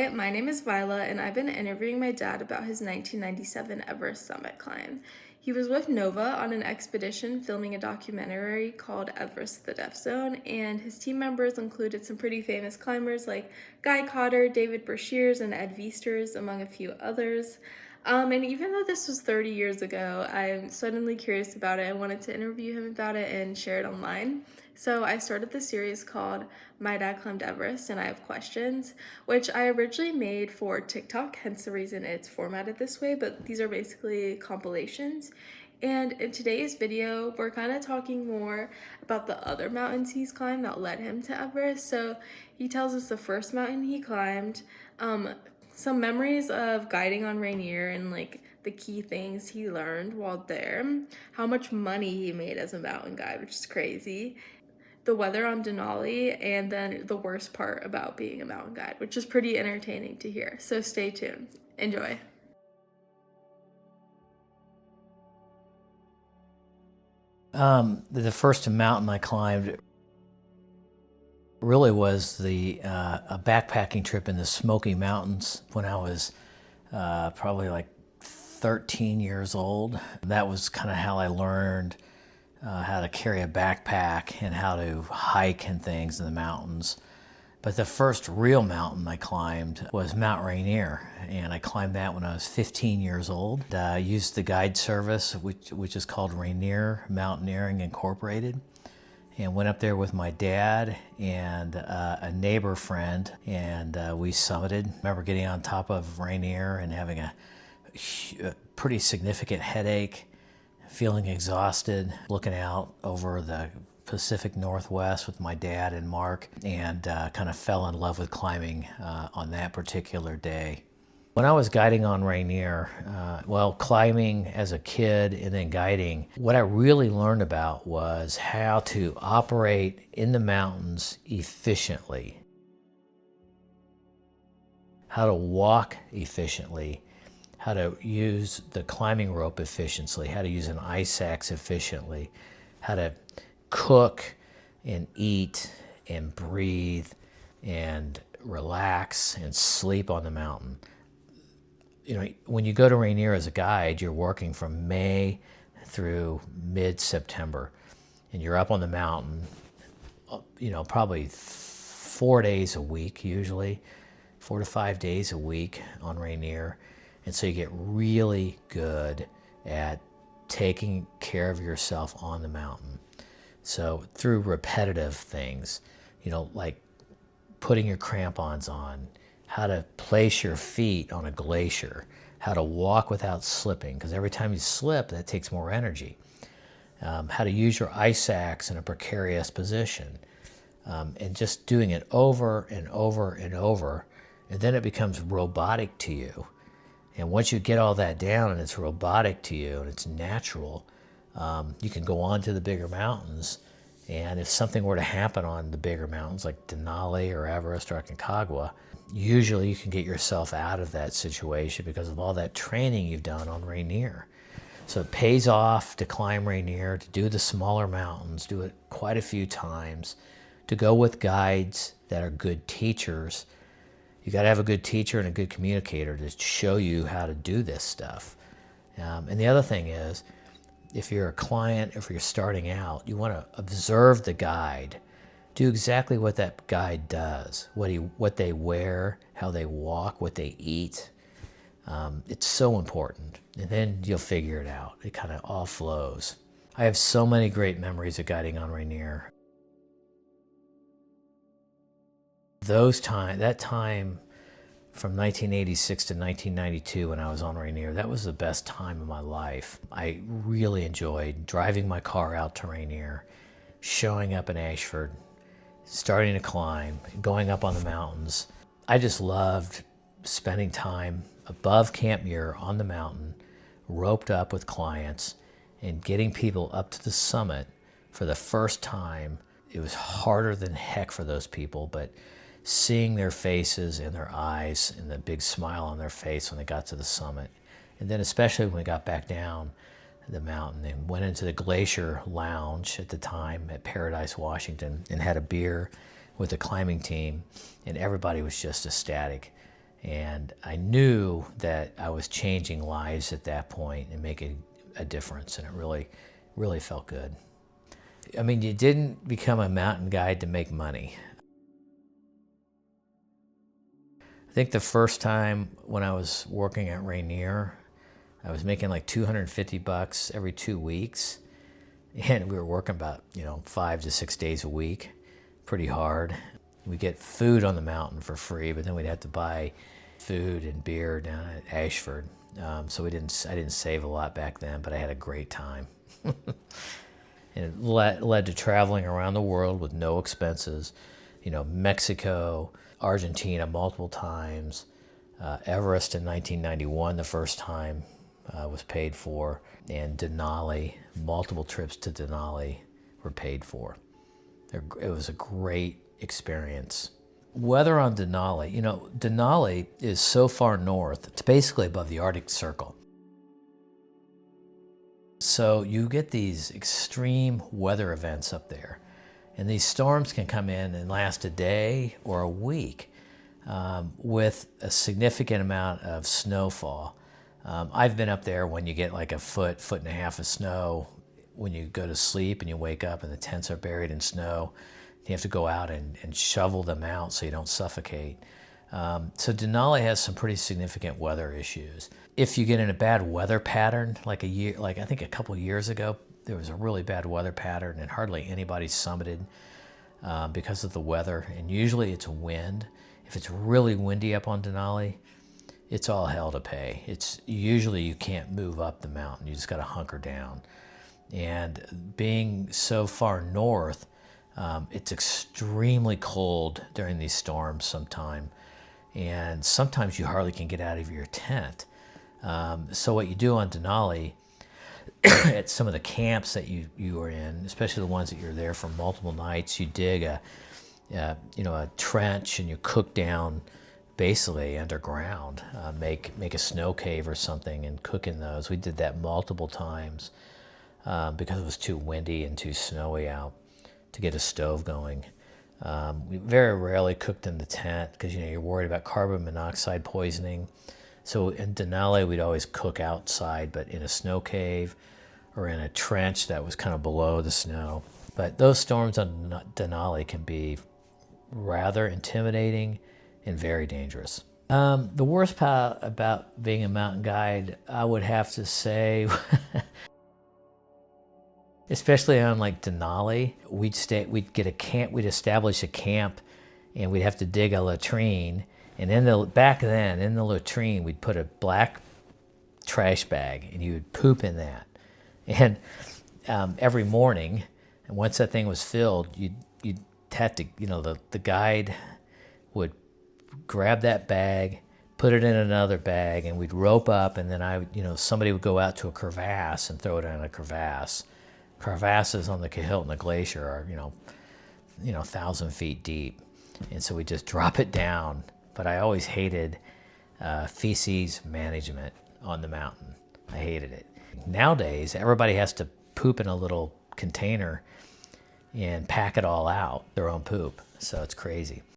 Hi, my name is Vila, and I've been interviewing my dad about his 1997 Everest summit climb. He was with Nova on an expedition filming a documentary called Everest the Death Zone, and his team members included some pretty famous climbers like Guy Cotter, David Bershears, and Ed Viesters, among a few others. And even though this was 30 years ago, I'm suddenly curious about it and wanted to interview him about it and share it online. So I started the series called My Dad Climbed Everest and I Have Questions, which I originally made for TikTok, hence the reason it's formatted this way, but these are basically compilations. And in today's video, we're kind of talking more about the other mountains he's climbed that led him to Everest. So he tells us the first mountain he climbed, some memories of guiding on Rainier and like the key things he learned while there, how much money he made as a mountain guide, which is crazy, the weather on Denali, and then the worst part about being a mountain guide, which is pretty entertaining to hear. So stay tuned. Enjoy. The first mountain I climbed really was a backpacking trip in the Smoky Mountains when I was probably like 13 years old. That was kind of how I learned how to carry a backpack and how to hike and things in the mountains. But the first real mountain I climbed was Mount Rainier, and I climbed that when I was 15 years old. I used the guide service, which is called Rainier Mountaineering Incorporated, and went up there with my dad and a neighbor friend, and we summited. I remember getting on top of Rainier and having a pretty significant headache, feeling exhausted, looking out over the Pacific Northwest with my dad and Mark, and kind of fell in love with climbing on that particular day. When I was guiding on Rainier, climbing as a kid and then guiding, what I really learned about was how to operate in the mountains efficiently, how to walk efficiently, how to use the climbing rope efficiently, how to use an ice axe efficiently, how to cook and eat and breathe and relax and sleep on the mountain. You know, when you go to Rainier as a guide, you're working from May through mid-September, and you're up on the mountain, probably 4 days a week, usually 4 to 5 days a week on Rainier. And so you get really good at taking care of yourself on the mountain. So through repetitive things, like putting your crampons on, how to place your feet on a glacier, how to walk without slipping, because every time you slip, that takes more energy. How to use your ice axe in a precarious position, and just doing it over and over and over, and then it becomes robotic to you. And once you get all that down and it's robotic to you and it's natural, you can go on to the bigger mountains. And if something were to happen on the bigger mountains like Denali or Everest or Aconcagua, usually you can get yourself out of that situation because of all that training you've done on Rainier. So it pays off to climb Rainier, to do the smaller mountains, do it quite a few times, to go with guides that are good teachers. You got to have a good teacher and a good communicator to show you how to do this stuff. And the other thing is, if you're a client, if you're starting out, you want to observe the guide. Do exactly what that guide does, what they wear, how they walk, what they eat. It's so important. And then you'll figure it out. It kind of all flows. I have so many great memories of guiding on Rainier. That time from 1986 to 1992 when I was on Rainier, that was the best time of my life. I really enjoyed driving my car out to Rainier, showing up in Ashford, starting to climb, going up on the mountains. I just loved spending time above Camp Muir on the mountain, roped up with clients, and getting people up to the summit for the first time. It was harder than heck for those people, but seeing their faces and their eyes and the big smile on their face when they got to the summit. And then especially when we got back down the mountain and went into the Glacier Lounge at the time at Paradise, Washington, and had a beer with the climbing team, and everybody was just ecstatic. And I knew that I was changing lives at that point and making a difference, and it really, really felt good. I mean, you didn't become a mountain guide to make money. I think the first time when I was working at Rainier, I was making like $250 every 2 weeks. And we were working about, 5 to 6 days a week, pretty hard. We get food on the mountain for free, but then we'd have to buy food and beer down at Ashford. So I didn't save a lot back then, but I had a great time. And it led to traveling around the world with no expenses. Mexico, Argentina multiple times, Everest in 1991 the first time was paid for, and Denali, multiple trips to Denali were paid for. It was a great experience. Weather on Denali, Denali is so far north, it's basically above the Arctic Circle. So you get these extreme weather events up there. And these storms can come in and last a day or a week with a significant amount of snowfall. I've been up there when you get like a foot and a half of snow when you go to sleep and you wake up and the tents are buried in snow. You have to go out and shovel them out so you don't suffocate. So Denali has some pretty significant weather issues. If you get in a bad weather pattern, I think a couple years ago, there was a really bad weather pattern and hardly anybody summited because of the weather. And usually it's wind. If it's really windy up on Denali, it's all hell to pay. Usually you can't move up the mountain. You just got to hunker down. And being so far north, it's extremely cold during these storms sometimes. And sometimes you hardly can get out of your tent. So what you do on Denali, at some of the camps that you were in, especially the ones that you're there for multiple nights, you dig a trench and you cook down basically underground, make a snow cave or something and cook in those. We did that multiple times because it was too windy and too snowy out to get a stove going. We very rarely cooked in the tent because you're worried about carbon monoxide poisoning. So in Denali, we'd always cook outside, but in a snow cave or in a trench that was kind of below the snow. But those storms on Denali can be rather intimidating and very dangerous. The worst part about being a mountain guide, I would have to say, especially on like Denali, we'd establish a camp and we'd have to dig a latrine. And back then, in the latrine, we'd put a black trash bag and you would poop in that. And every morning, and once that thing was filled, you'd have to, the guide would grab that bag, put it in another bag, and we'd rope up, and then somebody would go out to a crevasse and throw it in a crevasse. Crevasses on the Kahiltna Glacier are, 1,000 feet deep. And so we just drop it down. But I always hated feces management on the mountain. I hated it. Nowadays, everybody has to poop in a little container and pack it all out, their own poop. So it's crazy.